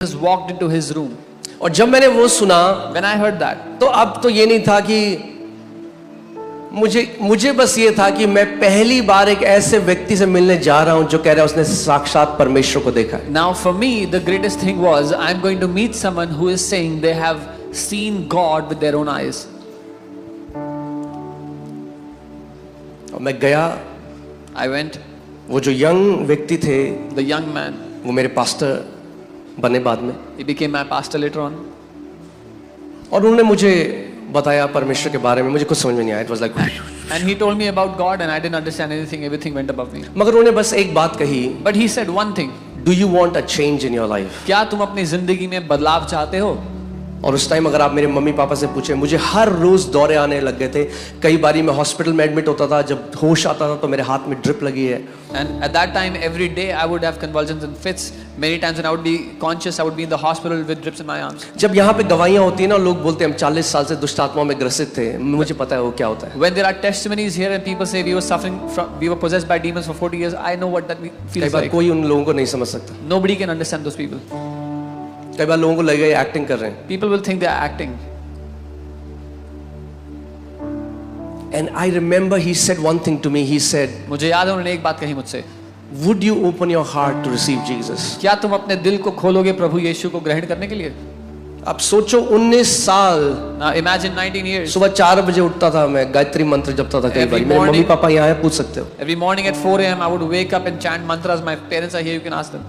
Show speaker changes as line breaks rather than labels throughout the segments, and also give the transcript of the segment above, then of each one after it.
just walked into his room.
और जब मैंने वो सुना
When I heard that,
तो अब तो ये नहीं था कि मुझे बस ये था कि मैं पहली बार एक ऐसे व्यक्ति से मिलने जा रहा हूं जो कह रहा है उसने साक्षात परमेश्वर को देखा है।
now for me the greatest thing was I'm going to meet someone who is saying they have seen God with their own eyes.
और मैं गया,
I went.
वो जो यंग व्यक्ति थे
The young man,
वो मेरे पास्टर बने बाद में,
he became my pastor later on.
और उन्होंने मुझे बताया परमेश्वर के बारे में। मुझे कुछ समझ में नहीं आया, it was like,
And he told me about God and I didn't understand anything. Everything went above me.
मगर उन्होंने बस एक बात कही,
But he said one thing.
Do you want a change in your life?
क्या तुम अपनी जिंदगी में बदलाव चाहते हो?
और उस टाइम अगर आप मेरे मम्मी पापा से पूछे, मुझे हर रोज दौरे आने लग गए थे। कई बारी मैं हॉस्पिटल में एडमिट होता था, जब होश आता था तो मेरे हाथ में ड्रिप लगी है।
And at that time, every day I would have convulsions and fits. Many times when I would be conscious, I would be in the hospital with drips in my arms.
जब यहाँ पे गवाहियाँ होती है ना, लोग बोलते हैं हम 40 साल से दुष्ट आत्माओं में ग्रसित थे। मुझे पता है वो क्या होता है।
When there are testimonies here and people say we were suffering from, we were possessed by demons for 40 years, I know what that
कई
feels
बार
like.
कोई उन लोगों को नहीं समझ सकता।
Nobody can understand those people.
कई बार लोगों को लगेगा ये एक्टिंग कर रहे हैं।
People will think they are acting.
And I remember he said one thing to me. He said,
मुझे याद है उन्होंने एक बात कही मुझसे.
would you open your heart to receive Jesus?
क्या तुम अपने दिल को खोलोगे प्रभु यीशु को ग्रहण करने के लिए?
आप सोचो 19 साल,
Now imagine 19 years.
सुबह 4 बजे उठता था मैं, गायत्री मंत्र जपता था। कई बार मेरे मम्मी पापा यहाँ है, पूछ सकते हो।
Every morning at 4 a.m. I would wake up and chant mantras. My parents are here, you can ask them.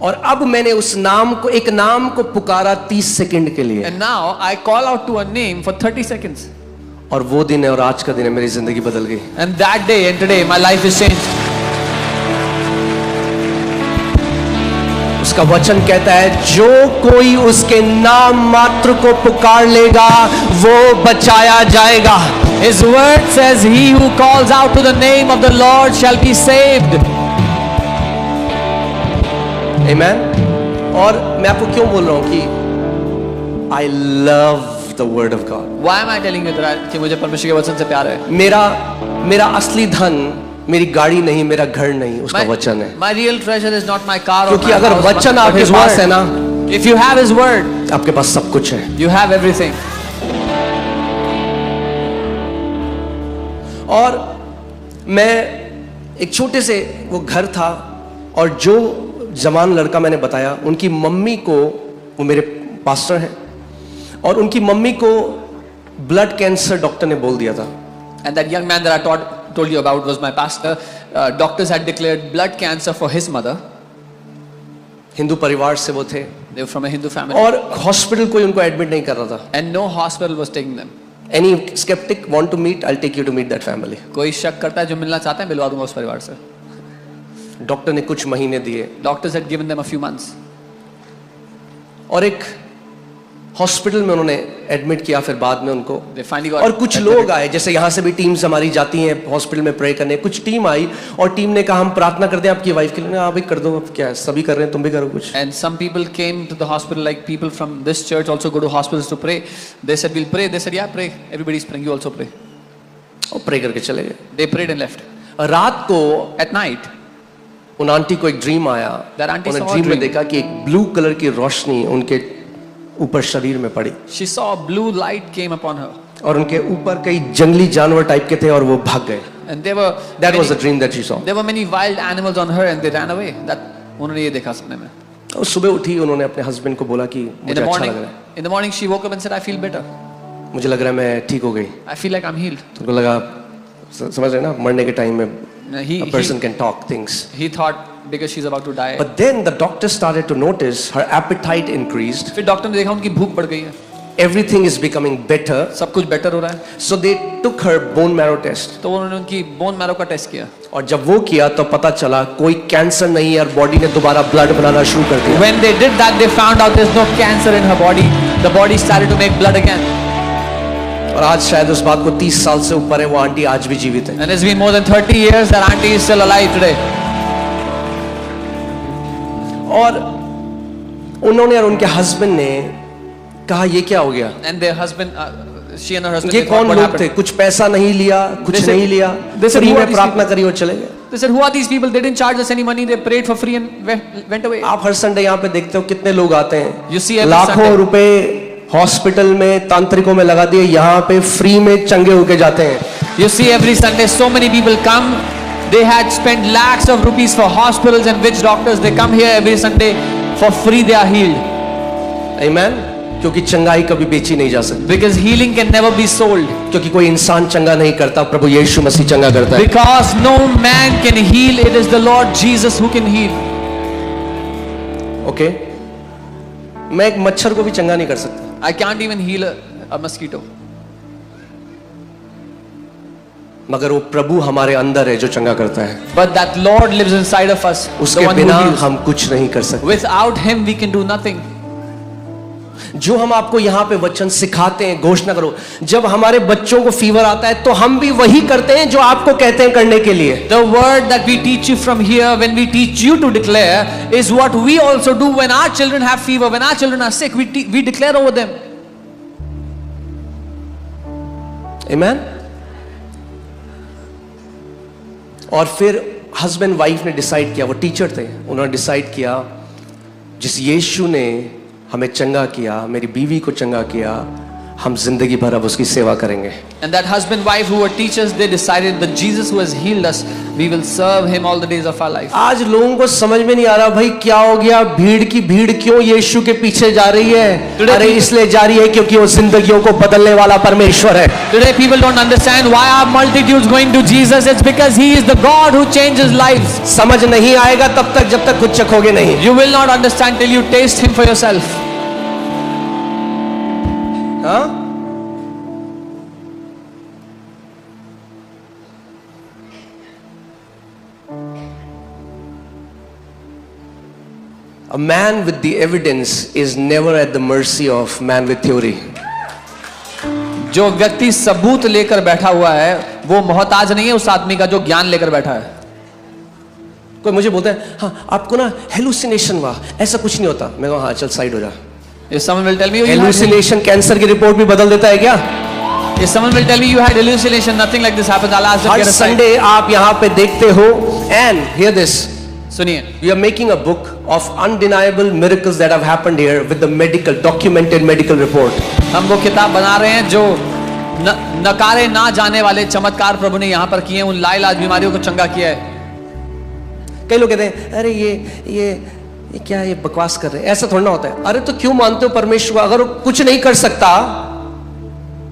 और अब मैंने उस नाम को, एक नाम को पुकारा 30 सेकंड के लिए।
And now I call out to a name for 30 seconds.
और वो दिन है और आज का दिन है, मेरी जिंदगी बदल गई।
And that day and today my life is changed.
उसका वचन कहता है जो कोई उसके नाम मात्र को पुकार लेगा वो बचाया जाएगा।
His word says he who calls out to the name of the Lord shall be saved.
Amen. और मैं आपको क्यों बोल रहा हूं कि I love the word of God.
Why am I telling you that कि मुझे परमेश्वर के वचन से प्यार है?
मेरा असली धन मेरी गाड़ी नहीं, मेरा घर नहीं, उसका वचन है।
My real treasure is not my car or
क्योंकि
my
अगर
house,
वचन
but
आपके
His
पास है
word.
ना,
If you have His word,
आपके पास सब कुछ है।
you have everything.
और मैं एक छोटे से वो घर था और जो जवान लड़का मैंने बताया, उनकी मम्मी को, वो मेरे पास्टर हैं, और उनकी मम्मी को ब्लड कैंसर डॉक्टर ने बोल दिया था।
And that young man that I told you about was my pastor. Doctors had declared blood cancer for his mother.
Hindu परिवार से वो थे
They were from a Hindu family.
और हॉस्पिटल कोई उनको एडमिट नहीं कर रहा था।
And no hospital was taking them.
Any skeptic want to meet, I'll take you to meet that family.
कोई शक करता है जो मिलना चाहता है मिलवा दूंगा उस परिवार से।
डॉक्टर ने कुछ महीने दिए
Doctors had given them a few months.
और एक हॉस्पिटल में उन्होंने एडमिट किया, फिर बाद में उनको।
They finally got
और कुछ
admitted.
लोग आए, जैसे यहाँ से भी टीम्स हमारी जाती हैं हॉस्पिटल में प्रे करने। कुछ टीम आई और टीम ने कहा हम प्रार्थना करते हैं आपकी वाइफ के लिए। हाँ भाई कर दो, अब क्या है, सभी कर रहे हैं, तुम भी करो कुछ।
And some people came to the hospital, like people from this church also go to hospitals to pray. They said we'll pray. They said yeah, pray. Everybody's praying. You also pray.
और pray करके चले गए।
They prayed and left.
रात को
At night,
उन aunty को एक dream आया।
That auntie
उन्होंने
saw a
ड्रीम में
dream.
देखा कि एक ब्लू कलर की रोशनी उनके ऊपर शरीर में पड़ी
she saw a blue light came upon her.
और उनके ऊपर कई जंगली जानवर टाइप के थे और वो भाग गए।
And there were
That was
many,
the dream that she saw.
there were many wild animals on her and they ran away. That उन्होंने ये देखा सपने में.
और सुबह उठी, उन्होंने अपने हस्बैंड को बोला कि
In
मुझे
the
अच्छा
morning,
लग रहा है,
in the morning she woke up and said I feel better.
मुझे लग रहा है मैं ठीक हो गई।
I feel like I'm healed.
तो उनको लगा, समझ रहे ना, मरने के टाइम में
He
a person can talk things.
thought because she's about to die.
But then the doctor started to notice her appetite increased.
फिर डॉक्टर ने देखा उनकी भूख बढ़ गई है.
Everything is becoming better.
सब कुछ बेटर हो रहा है.
So they took her bone marrow test.
तो उन्होंने उनकी बोन मैरो का टेस्ट किया.
और जब वो किया तो पता चला कोई कैंसर नहीं है और बॉडी ने दोबारा ब्लड बनाना शुरू कर दिया।
When they did that, they found out there's no cancer in her body. The body started to make blood again.
और आज शायद उस बात को 30 साल से ऊपर है, वो आंटी आज भी जीवित है।
And it's been more than 30 years that auntie is still alive today.
और उन्होंने और उनके हस्बैंड ने कहा ये क्या हो गया?
And their husband, she and her husband,
ये
they thought,
कौन
what
लोग
happened?
थे? कुछ पैसा नहीं लिया, कुछ
They said-
नहीं लिया,
they said,
free
who are
में
these
प्रार्थना
people?
करी और चले गए।
They said, who are these people? They didn't charge us any money. They prayed for free and went away.
आप हर संडे यहाँ पे देखते हो कितने लोग आते हैं,
You see every
लाखों
Sunday.
रुपए हॉस्पिटल में तांत्रिकों में लगा दिए, यहाँ पे फ्री में चंगे होके जाते हैं.
You see every Sunday so many people come. They had spent lakhs of rupees for hospitals and witch doctors. They come here every Sunday for free. They are healed.
Amen. क्योंकि चंगाई कभी बेची नहीं जा सकती,
Because healing can never be sold.
क्योंकि कोई इंसान चंगा नहीं करता, प्रभु यीशु मसीह चंगा करता है.
Because no man can heal. It is the Lord Jesus who can heal.
Okay, मैं एक मच्छर को भी चंगा नहीं कर सकता,
I can't even heal a mosquito.
मगर वो प्रभु हमारे अंदर है जो चंगा करता है.
But that Lord lives inside of us. The
उसके
one who
बिना
heals.
हम कुछ नहीं कर सकते.
Without Him we can do nothing.
जो हम आपको यहाँ पे वचन सिखाते हैं, घोषणा करो, जब हमारे बच्चों को फीवर आता है तो हम भी वही करते हैं जो आपको कहते हैं करने के लिए.
The word that we teach you from here, when we teach you to declare, is what we also do when our children have fever, when our children are sick. We declare over them.
Amen. और फिर husband wife ने decide किया, वो teacher थे, उन्होंने decide किया जिस यीशु ने हमें चंगा किया, मेरी बीवी को चंगा किया, हम जिंदगी भर अब उसकी सेवा करेंगे.
And that husband wife who were teachers, they decided that Jesus who has healed us, we will serve Him all the days of our life.
आज लोगों को समझ में नहीं आ रहा भाई क्या हो गया, भीड़ की भीड़ क्यों यीशु के पीछे जा रही है.
Today
अरे इसलिए जा रही है क्योंकि वो जिंदगियों को बदलने वाला परमेश्वर है.
Today people don't understand why are multitudes going to Jesus. It's because He is the God who changes lives.
समझ नहीं आएगा तब तक जब तक खुद चखोगे नहीं.
You will not understand till you taste Him for yourself.
हाँ? A man with the evidence is never at the mercy of man with theory.
जो व्यक्ति सबूत लेकर बैठा हुआ है वो मोहताज नहीं है उस आदमी का जो ज्ञान लेकर बैठा है.
कोई मुझे बोलता है हाँ आपको ना हेलुसिनेशन हुआ, ऐसा कुछ नहीं होता. मैं कहूँ हाँ चल साइड हो जा.
If someone will tell me you had
hallucination cancer की रिपोर्ट भी बदल देता है क्या?
if someone will tell me you had hallucination, nothing like this happens. I'll ask them
her
get a side.
Sunday आप यहाँ पे देखते हो. And hear this,
सुनिए,
we are making a book of undeniable miracles that have happened here with the medical documented medical report.
हम वो किताब बना रहे हैं जो नकारे ना जाने वाले चमत्कार प्रभु ने यहाँ पर किए हैं, उन लाइलाज बीमारियों को चंगा किया है.
कई लोग कहते हैं अरे ये क्या ये बकवास कर रहे हैं, ऐसा थोड़ा ना होता है. अरे तो क्यों मानते हो परमेश्वर को? अगर वो कुछ नहीं कर सकता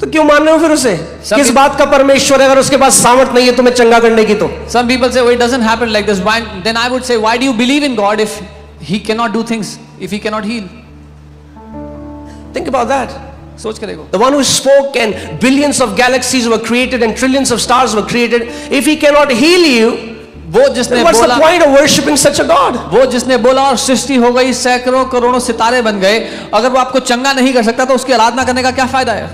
तो क्यों मान रहे हो फिर उसे? किस बात का परमेश्वर है अगर उसके पास सामर्थ नहीं है तुम्हें चंगा करने की? तो
Some people say, oh, it doesn't happen like this. Why? Then I would say, why do you believe in God if He cannot do things, if He cannot heal?
think about that.
सोच कर देखो.
The one who spoke and billions of galaxies were created and trillions of stars were created, if he cannot heal you,
वो जिसने
then what's
बोला,
the point of worshipping such a God?
वो जिसने बोला और सृष्टि हो गई, सैकड़ों करोड़ों सितारे बन गए, अगर वो आपको चंगा नहीं कर सकता तो उसकी आराधना करने का क्या फायदा है?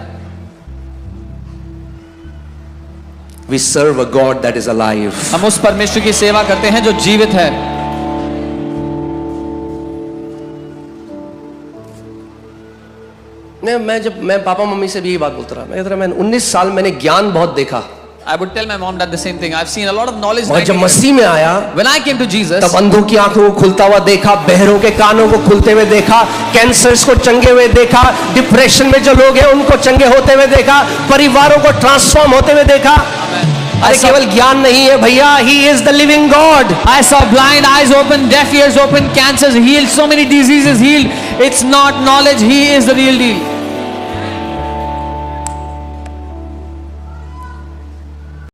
We serve a God that is alive.
हम उस परमेश्वर की सेवा करते हैं जो जीवित है.
मैं पापा मम्मी से भी यही बात बोलता रहा. मैं कहता रहा मैं 19 साल मैंने ज्ञान बहुत देखा.
I would tell my mom that the same thing. I've seen a lot of knowledge.
और जब मसीह में आया
When I came to Jesus,
तब अंधों की आंखों को खुलता हुआ देखा, बहरों के कानों को खुलते हुए देखा, कैंसर्स को चंगे हुए देखा, डिप्रेशन में जो लोग हैं उनको चंगे होते हुए देखा, परिवारों को ट्रांसफॉर्म होते हुए देखा. अरे केवल ज्ञान नहीं है भैया, He is the living God.
I saw blind eyes open, deaf ears open, cancers healed, so many diseases healed. It's not knowledge, He is the real deal.